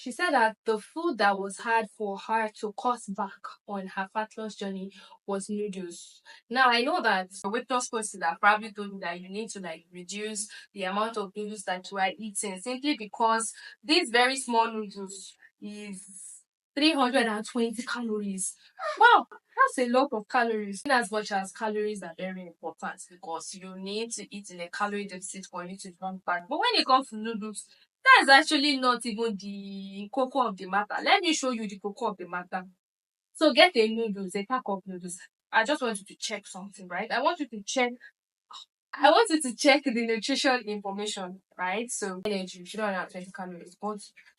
She said that the food that was hard for her to cut back on her fat loss journey was noodles. Now I know that a weight loss coach that probably told you that you need to like reduce the amount of noodles that you are eating simply because these very small noodles is 320 calories. Wow, that's a lot of calories. In as much as calories are very important because you need to eat in a calorie deficit for you to run back. But when it comes to noodles, that is actually not even the cocoa of the matter. Let me show you the cocoa of the matter. So get a noodles, a pack of noodles. I just want you to check something, right? I want you to check the nutrition information, right? So energy, 320 calories. But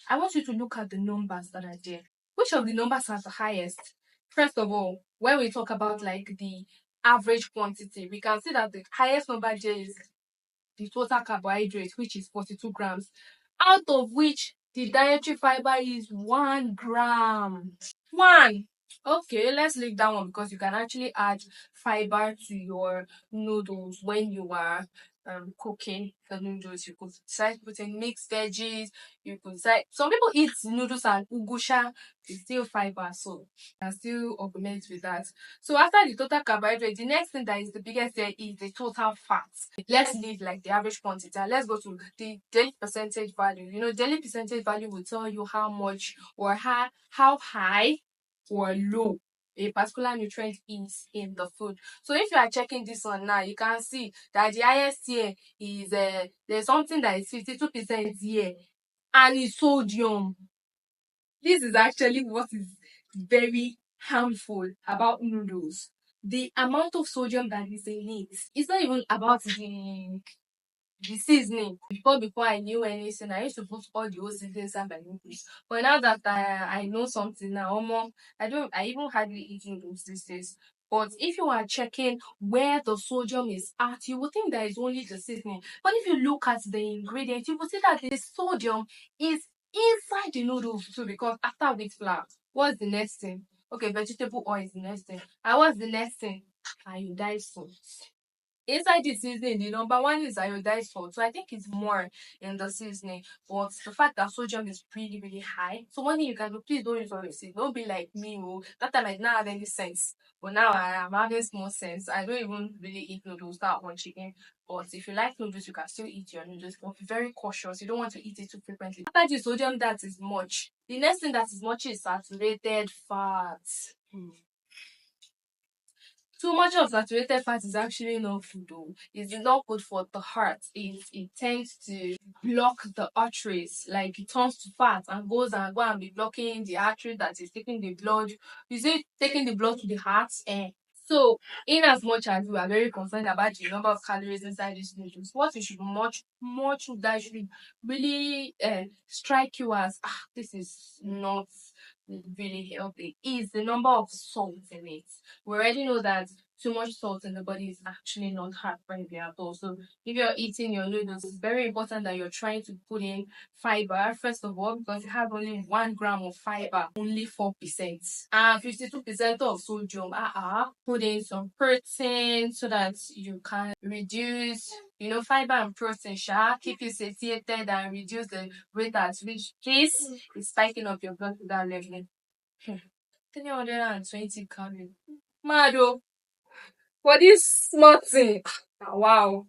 I want you to look at the numbers that are there. Which of the numbers are the highest? First of all, when we talk about like the average quantity, we can see that the highest number there is the total carbohydrate, which is 42 grams, out of which the dietary fiber is 1 gram. One. Okay, let's leave that one because you can actually add fiber to your noodles when you are cooking the noodles. You could decide putting mixed veggies. You could decide some people eat noodles and ugusha. It's still fiber, so you can still augment with that. So after the total carbohydrate, the next thing that is the biggest there is the total fat. Let's leave like the average quantity and let's go to the daily percentage value. You know, daily percentage value will tell you how much or how high or low a particular nutrient is in the food. So if you are checking this one now, you can see that the highest here is there's something that is 52% here, and it's sodium. This is actually what is very harmful about noodles. The amount of sodium that is in it. It's not even about the seasoning. Before I knew anything, I used to put all the whole seasoning inside my noodles. But now that I know something now, I even hardly eat noodles these days. But if you are checking where the sodium is at, you will think that it's only the seasoning. But if you look at the ingredients, you will see that the sodium is inside the noodles too. Because after wheat flour, what's the next thing? Okay, vegetable oil is the next thing. And what's the next thing? Iodized salt. Inside the seasoning, the number one is iodized salt. So I think it's more in the seasoning. But the fact that sodium is really, really high. So one thing you can do, please don't use all your seasoning. Don't be like me. Oh, that time I didn't have any sense. But now I am having more sense. I don't even really eat noodles that one chicken. But if you like noodles, you can still eat your noodles. But be very cautious. You don't want to eat it too frequently. After the sodium that is much, the next thing that is much is saturated fats. Too much of saturated fat is actually not food though. It's not good for the heart. It tends to block the arteries. Like it turns to fat and goes and go and be blocking the artery that is taking the blood. You see, taking the blood to the heart. So, in as much as you are very concerned about the number of calories inside these noodles, what you should much that should really strike you as this is not really healthy is the number of salt in it. We already know that too much salt in the body is actually not heart friendly at all. So if you're eating your noodles, it's very important that you're trying to put in fiber first of all because it has only 1 gram of fiber, only 4%, and 52% of sodium. Put in some protein so that you can reduce, fiber and protein. Keep you satiated and reduce the rate at which this is spiking up your blood sugar level. 320 calories. Mad oh, for this small thing. Wow.